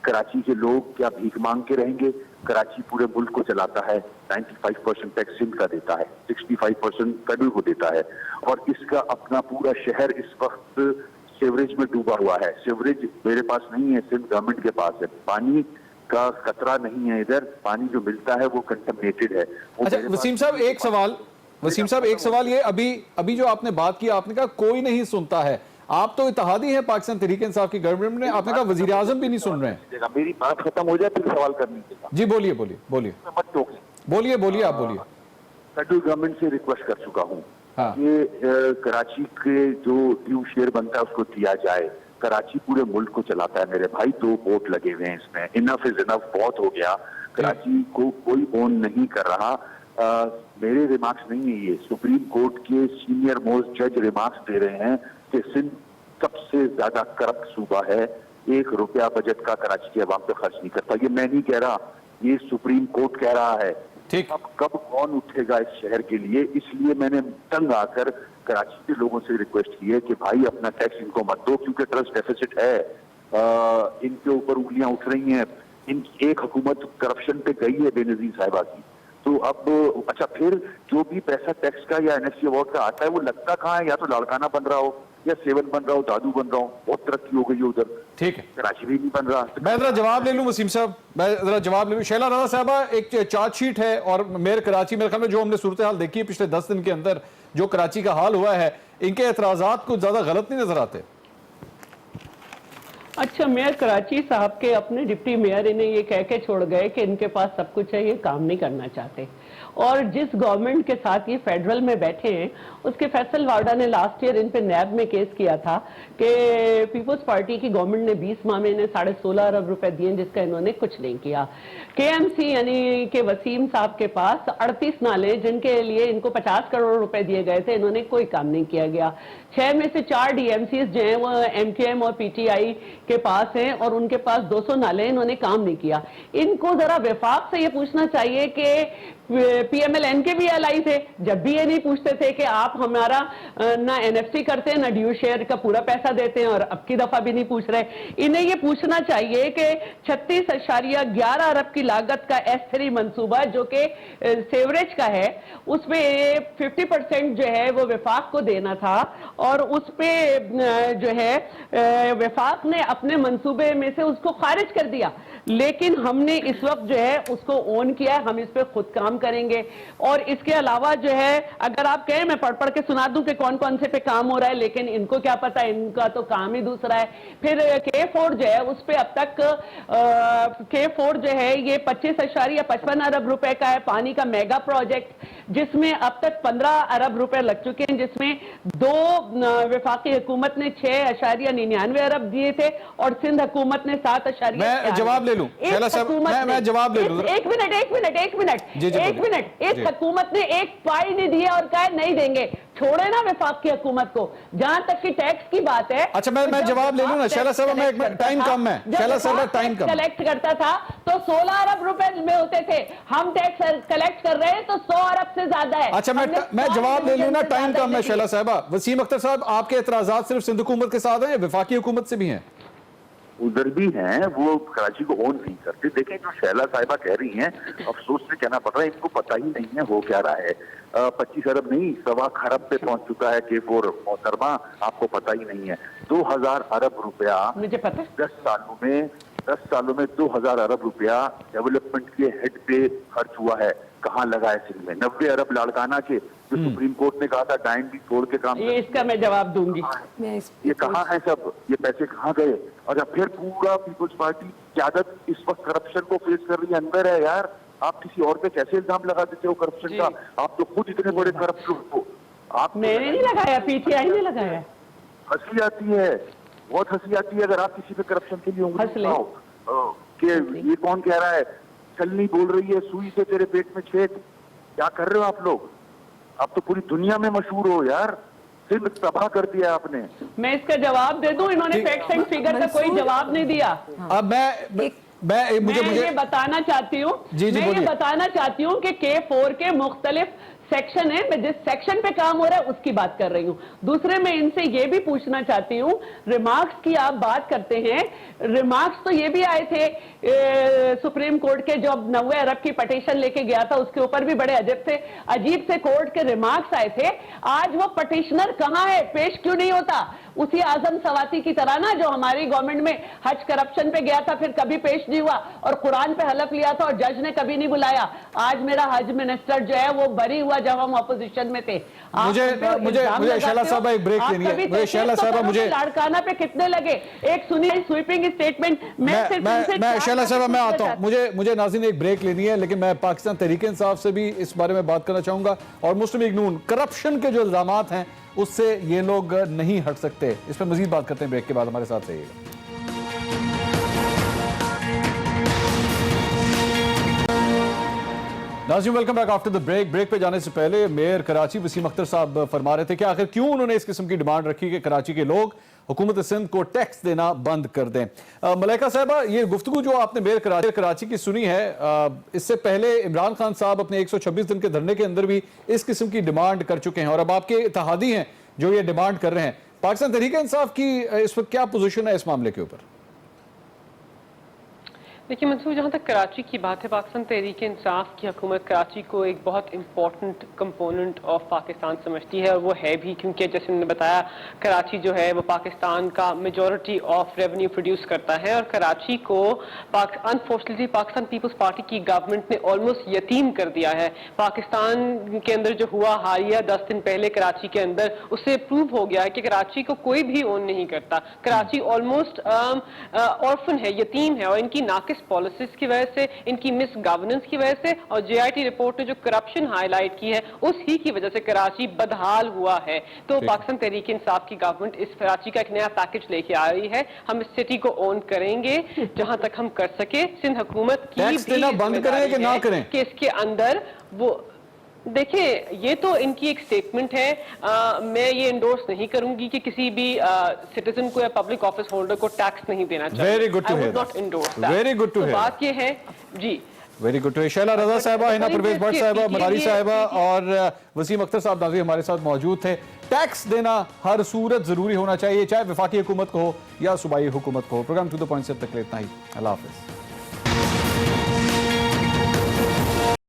कराची के लोग क्या भीख मांग के रहेंगे? कराची पूरे मुल्क को चलाता है, 95% टैक्स सिंध का देता है, 65% फेडरल को देता है, और इसका अपना पूरा शहर इस वक्त सीवरेज में डूबा हुआ है। सीवरेज मेरे पास नहीं है, सिंध गवर्नमेंट के पास है। पानी का खतरा नहीं है इधर, पानी जो मिलता है वो कंटामिनेटेड है। अच्छा वसीम साहब एक सवाल ये अभी जो आपने बात की, आपने कहा कोई नहीं सुनता है। आप तो इत्तेहादी हैं पाकिस्तान तहरीक इंसाफ की गवर्नमेंट में, आपने कहा वजीर आजम भी नहीं सुन रहे हैं। मेरी बात खत्म हो जाए फिर सवाल कर लीजिएगा। जी बोलिए मत टोकें। बोलिए आप बोलिए। फेडरल गवर्नमेंट से रिक्वेस्ट कर चुका हूँ हाँ। कि कराची के जो ड्यू शेयर बनता है उसको दिया जाए। कराची पूरे मुल्क को चलाता है मेरे भाई, 2 बोट लगे हुए हैं इसमें, इनफ इज इनफ, बहुत हो गया। कराची को कोई ओन नहीं कर रहा। मेरे रिमार्क्स नहीं है ये, सुप्रीम कोर्ट के सीनियर मोस्ट जज रिमार्क्स दे रहे हैं कि सिंध सबसे ज्यादा करप्ट सूबा है, 1 रुपया बजट का कराची के अवाम पे खर्च नहीं करता। ये मैं नहीं कह रहा, ये सुप्रीम कोर्ट कह रहा है। अब कब कौन उठेगा इस शहर के लिए? इसलिए मैंने तंग आकर कराची के लोगों से रिक्वेस्ट की है कि भाई अपना टैक्स इनको मत दो, क्योंकि ट्रस्ट डेफिसिट है, इनके ऊपर उंगलियां उठ रही हैं। एक हुकूमत करप्शन पे गई है बेनजीर साहिबा की। तो अब अच्छा, फिर जो भी पैसा टैक्स का या एनएफसी अवार्ड का आता है वो लगता कहाँ है? या तो लाड़काना बन रहा हो, या सेवन बन रहा हो, दादू बन रहा हो। बहुत तरक्की हो गई है उधर, ठीक है, कराची भी नहीं बन रहा। मैं जरा जवाब ले लूं वसीम साहब, मैं जरा जवाब ले लूं। शैला राणा साहबा, एक चार्जशीट है और मेयर कराची, मेरे ख्याल में जो हमने सूरत हाल देखी है पिछले 10 दिन के अंदर, जो कराची का हाल हुआ है, इनके एतराजात कुछ ज्यादा गलत नहीं नजर आते? अच्छा, मेयर कराची साहब के अपने डिप्टी मेयर इन्हें ये कह के छोड़ गए कि इनके पास सब कुछ है, ये काम नहीं करना चाहते। और जिस गवर्नमेंट के साथ ये फेडरल में बैठे हैं, उसके फैसल वार्डा ने लास्ट ईयर इन पे नैब में केस किया था कि पीपल्स पार्टी की गवर्नमेंट ने 20 माह में इन्हें 16.5 अरब रुपए दिए, जिसका इन्होंने कुछ नहीं किया। केएमसी यानी कि वसीम साहब के पास 38 नाले, जिनके लिए इनको 50 करोड़ रुपए दिए गए थे, इन्होंने कोई काम नहीं किया गया। 6 में से 4 डीएमसीज जो हैं वो एमकेएम और पीटीआई के पास हैं, और उनके पास 200 नाले, इन्होंने काम नहीं किया। इनको जरा वफाक से ये पूछना चाहिए कि पीएमएलएन के भी एलाई थे, जब भी ये नहीं पूछते थे कि आप हमारा ना एनएफसी करते हैं, ना ड्यू शेयर का पूरा पैसा देते हैं, और अब की दफा भी नहीं पूछ रहे। इन्हें ये पूछना चाहिए कि 36.11 अरब की लागत का S3 मंसूबा जो कि सेवरेज का है, उसमें 50% जो है वो वफाक को देना था, और उस पे जो है वफाक ने अपने मंसूबे में से उसको खारिज कर दिया। लेकिन हमने इस वक्त जो है उसको ओन किया, हम इस पे खुद काम करेंगे। और इसके अलावा जो है, अगर आप कहें मैं पढ़ के सुना दूं कि कौन कौन से पे काम हो रहा है, लेकिन इनको क्या पता, इनका तो काम ही दूसरा है। फिर K4 जो है उस पे अब तक K4 जो है ये 25.55 अरब रुपए का है, पानी का मेगा प्रोजेक्ट, जिसमें अब तक 15 अरब रुपए लग चुके हैं, जिसमें 2 वफाकी हुकूमत ने 6.99 अरब दिए थे, और सिंध हुकूमत ने 7. मैं जवाब ले लूं शैला साहब, मैं जवाब ले लूं। एक मिनट इस हुकूमत ने एक पाई नहीं दिया और कहा नहीं देंगे। छोड़े ना वफाक की हुकूमत को। जहां तक की टैक्स की बात है, अच्छा मैं जवाब ले लूं ना शैला साहब, मैं टाइम कम है, शैला साहब टाइम कम कलेक्ट करता था तो 16 अरब रुपए में होते थे, हम टैक्स कलेक्ट कर रहे हैं तो 100 अरब से ज्यादा है। अच्छा मैं जवाब ले लूं ना, टाइम कम है शैला साहबा। वसीम अख्तर साहब, आपके एतराजात सिर्फ सिंध हुकूमत के साथ हैं या वफाकी हुकूमत से भी हैं? उधर भी हैं, वो कराची को ओन नहीं करते। देखें जो शैला साहिबा कह रही हैं, अफसोस से कहना पड़ रहा है, इनको पता ही नहीं है हो क्या रहा है। 25 अरब नहीं 1.25 खरब पे पहुंच चुका है K4 मोहतरमा, आपको पता ही नहीं है। 2000 अरब रुपया मुझे पता, 10 सालों में 2000 अरब रुपया डेवलपमेंट के हेड पे खर्च हुआ है। कहाँ लगा है सिंध में? 90 अरब लाड़काना के, जो सुप्रीम कोर्ट ने कहा था डाइन भी छोड़ के काम, ये इसका मैं जवाब दूंगी। ये कहाँ है सब? ये पैसे कहाँ गए? और फिर पूरा पीपल्स पार्टी क्यादत इस वक्त करप्शन को फेस कर रही है, अंदर है यार। आप किसी और पे कैसे इल्जाम लगा देते हो करप्शन का? आप तो खुद इतने बड़े करप्ट हो। आप मैंने नहीं लगाया, पीटीआई ने लगाया। हंसी आती है, बहुत हंसी आती है अगर आप किसी पे करप्शन के लिए उंगली उठाओ। कि ये कौन कह रहा है छलनी बोल रही है, सुई से तेरे पेट में छेद। क्या कर रहे हो आप लोग? आप तो पूरी दुनिया में मशहूर हो यार, सिर्फ तबाह कर दिया आपने। मैं इसका जवाब दे दूं, इन्होंने फैक्ट एंड फिगर का कोई जवाब नहीं दिया। अब मुझे ये बताना चाहती हूँ, मैं ये बताना चाहती हूँ कि K4 के मुख्तलिफ सेक्शन है, मैं जिस सेक्शन पे काम हो रहा है उसकी बात कर रही हूँ। दूसरे मैं इनसे ये भी पूछना चाहती हूँ, रिमार्क्स की आप बात करते हैं, रिमार्क्स तो ये भी आए थे सुप्रीम कोर्ट के, जब 90 अरब की पटिशन लेके गया था उसके ऊपर भी बड़े अजीब से कोर्ट के रिमार्क्स आए थे। आज वो पटिशनर कहाँ है, पेश क्यों नहीं होता? उसी आजम सवाती की तरह ना, जो हमारी गवर्नमेंट में हज करप्शन पे गया था, फिर कभी पेश नहीं हुआ, और कुरान पे हलफ लिया था और जज ने कभी नहीं बुलाया। आज मेरा हज मिनिस्टर जो है वो बरी हुआ जब हम ऑपोजिशन में थे। मुझे शैला साहब एक ब्रेक लेनी है। मुझे शैला साहब, मुझे लाड़काना पे कितने लगे, एक सुनी स्वीपिंग स्टेटमेंट। मैं शैला साहब मैं आता हूं, मुझे नाज़रीन एक ब्रेक लेनी है, लेकिन मैं पाकिस्तान तहरीक इंसाफ से भी इस बारे में बात करना चाहूंगा, और मुस्लिम लीग नून करप्शन के जो इल्जामात हैं उससे ये लोग नहीं हट सकते। इस पर मजीद बात करते हैं ब्रेक के बाद, हमारे साथ रहिएगा। नाज़रीन welcome back after the break. Break पे जाने से पहले मेयर कराची वसीम अख्तर साहब फरमा रहे थे कि आखिर क्यों उन्होंने इस किस्म की डिमांड रखी कि कराची के लोग हुकूमत सिंध को टैक्स देना बंद कर दें। मलाइका साहबा, ये गुफ्तगू जो आपने मेयर कराची की सुनी है, इससे पहले इमरान खान साहब अपने 126 दिन के धरने के अंदर भी इस किस्म की डिमांड कर चुके हैं, और अब आपके इत्तेहादी हैं जो ये डिमांड कर रहे हैं। पाकिस्तान तहरीक इंसाफ की इस वक्त क्या पोजीशन है इस मामले के ऊपर? देखिए मंसूर, जहाँ तक कराची की बात है, पाकिस्तान तहरीक इंसाफ की हुकूमत कराची को एक बहुत इंपॉर्टेंट कंपोनेंट ऑफ पाकिस्तान समझती है, और वो है भी, क्योंकि जैसे मैंने बताया कराची जो है वो पाकिस्तान का मेजॉरिटी ऑफ रेवेन्यू प्रोड्यूस करता है, और कराची को अनफॉर्चुनेटली पाकिस्तान पीपल्स पार्टी की गवर्नमेंट ने ऑलमोस्ट यतीम कर दिया है। पाकिस्तान के अंदर जो हुआ हालिया 10 दिन पहले कराची के अंदर, उससे प्रूव हो गया है कि कराची को कोई भी ओन नहीं करता। कराची ऑलमोस्ट ऑर्फन है, यतीम है, और इनकी नाकिस पॉलिसीज की वजह से, इनकी मिस गवर्नेंस की वजह से, और जेआईटी रिपोर्ट ने जो करप्शन हाईलाइट की है उस ही की वजह से कराची बदहाल हुआ है। तो पाकिस्तान तहरीक इंसाफ की गवर्नमेंट इस कराची का एक नया पैकेज लेके आ रही है। हम इस सिटी को ओन करेंगे जहां तक हम कर सके। सिंध हुकूमत की भी बंद करें कि ना करें कि इसके अंदर वो देखिए, ये तो इनकी एक स्टेटमेंट है। मैं ये इंडोर्स नहीं करूंगी कि किसी भी सिटीजन को या पब्लिक ऑफिस होल्डर को टैक्स नहीं देना चाहिए। Very good to hear, not endorse that. Very good to hear. बात ये है जी, very good to. Shaila Raza साहबा, हिना परवेज भट्ट साहबा, मदारी साहबा और वसीम अख्तर साहब नाज़रीन हमारे साथ मौजूद थे। टैक्स देना हर सूरत जरूरी होना चाहिए, चाहे वफाकी हुकूमत को हो या सूबाई हुकूमत को हो। प्रोग्राम टू द पॉइंट से तक इतना ही। अल्लाह हाफिज।